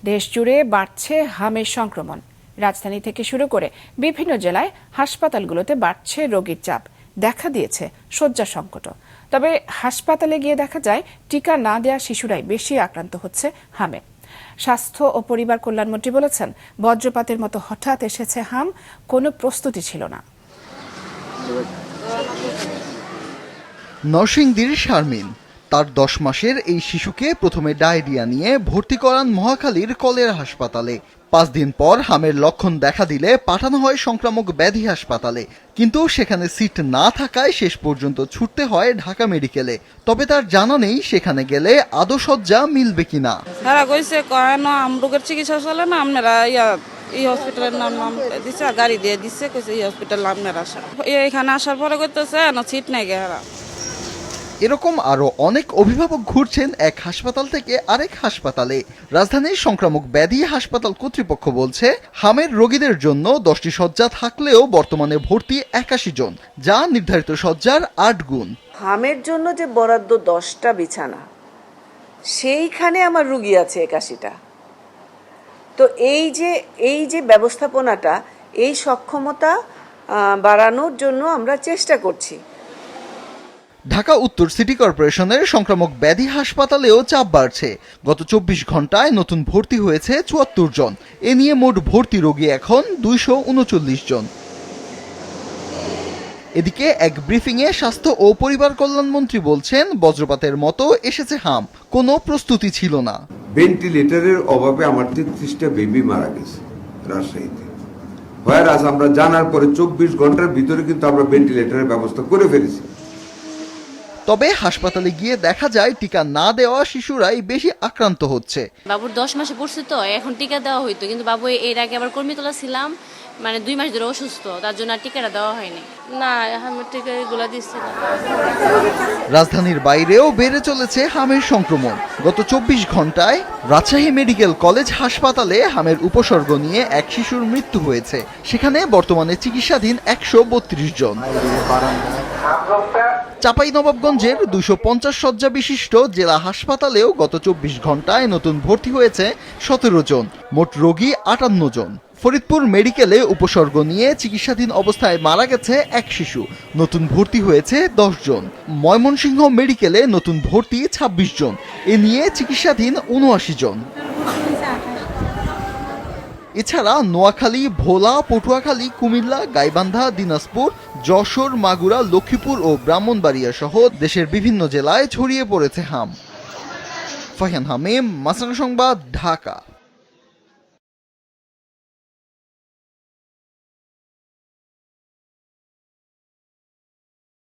দেশ জুড়ে বাড়ছে হামের সংক্রমণ। রাজধানী থেকে শুরু করে বিভিন্ন জেলায় হাসপাতালগুলোতে বাড়ছে রোগীর চাপ, দেখা দিয়েছে শয্যা সংকটও। তবে হাসপাতালে গিয়ে দেখা যায় টিকা না দেয়া শিশুরাই বেশি আক্রান্ত হচ্ছে হামে। স্বাস্থ্য ও পরিবার কল্যাণমন্ত্রী বলেছেন, বজ্রপাতের মতো হঠাৎ এসেছে হাম, কোনো প্রস্তুতি ছিল না। নরসিংদীর শারমিন তার 10 মাসের এই শিশুকে প্রথমে ডায়রিয়া নিয়ে ভর্তি করান মহাখালীর কলেরা হাসপাতালে। 5 দিন পর হামের লক্ষণ দেখা দিলে পাঠানো হয় সংক্রামক ব্যাধি হাসপাতালে, কিন্তু সেখানে সিট না থাকায় শেষ পর্যন্ত ছুটতে হয় ঢাকা মেডিকেলে। তবে তার জানা নেই সেখানে গেলে আদৌ শয্যা মিলবে কিনা। তারা কইছে কেন আমরোগের চিকিৎসা চলে না, আপনারা এই হসপিটালের নাম দিচ্ছে, গাড়ি দিয়ে দিচ্ছে, কইছে এই হসপিটাল আপনারা আসা। এখানে আসার পরে কইতেছে না সিট নাই গেহারা। এরকম আরো অনেক অভিভাবক ঘুরছেন এক হাসপাতাল থেকে আরেক হাসপাতালে। রাজধানীর সংক্রামক ব্যাধি হাসপাতাল কর্তৃপক্ষ বলছে, হামের রোগীদের জন্য 10টি শয্যা থাকলেও বর্তমানে ভর্তি 81 জন, যা নির্ধারিত শয্যার 8 গুণ। হামের জন্য যে বরাদ্দ 10টা বিছানা, সেইখানে আমার রুগী আছে 81টা। তো এই যে ব্যবস্থাপনাটা, এই সক্ষমতা বাড়ানোর জন্য আমরা চেষ্টা করছি। ঢাকা উত্তর সিটি কর্পোরেশনের সংক্রামক ব্যাধি হাসপাতালেও চাপ বাড়ছে। গত 24 ঘন্টায় নতুন ভর্তি হয়েছে 74 জন। এ নিয়ে মোট ভর্তি রোগী এখন 239 জন। এদিকে এক ব্রিফিংয়ে স্বাস্থ্য ও পরিবার কল্যাণমন্ত্রী বলছেন, বজ্রপাতের মতো এসেছে হাম, কোনো প্রস্তুতি ছিল না। ভেন্টিলেটরের অভাবে আমার 33টা বেবি মারা গেছে রাজশাহীতে। আজ আমরা জানার পরে 24 ঘন্টার ভিতরে কিন্তু আমরা ভেন্টিলেটরের ব্যবস্থা করে ফেলেছি। তবে হাসপাতালে গিয়ে দেখা যায় টিকা না দেওয়া শিশুরাই বেশি আক্রান্ত হচ্ছে। বাবুর 10 মাসে পড়ছে তো, এখন টিকা দেওয়া হইতো, কিন্তু বাবু এর আগে আবার কর্মীতলা ছিলাম, মানে 2 মাস ধরে অসুস্থ, তার জন্য আর টিকাটা দেওয়া হয়নি। না, হামের টিকা এগুলো দিচ্ছে না। রাজধানীর বাইরেও বেড়ে চলেছে হামের সংক্রমণ। গত 24 ঘন্টায় রাজশাহী মেডিকেল কলেজ হাসপাতালে হামের উপসর্গ নিয়ে এক শিশুর মৃত্যু হয়েছে। সেখানে বর্তমানে চিকিৎসাধীন 132 জন। চাঁপাইনবাবগঞ্জের 250 শয্যা বিশিষ্ট জেলা হাসপাতালেও গত 24 ঘন্টায় নতুন ভর্তি হয়েছে 17 জন, মোট রোগী 58 জন। ফরিদপুর মেডিকেলে উপসর্গ নিয়ে চিকিৎসাধীন অবস্থায় মারা গেছে এক শিশু, নতুন ভর্তি হয়েছে 10 জন। ময়মনসিংহ মেডিকেলে নতুন ভর্তি 26 জন, এ নিয়ে চিকিৎসাধীন 79 জন। এছাড়া নোয়াখালী, ভোলা, পটুয়াখালী, কুমিল্লা, গাইবান্ধা, দিনাজপুর, যশোর, মাগুরা, লক্ষ্মীপুর ও ব্রাহ্মণবাড়িয়া সহ দেশের বিভিন্ন জেলায় ছড়িয়ে পড়েছে হাম। ফাহিয়ান হামিম, মাছরাঙা সংবাদ, ঢাকা।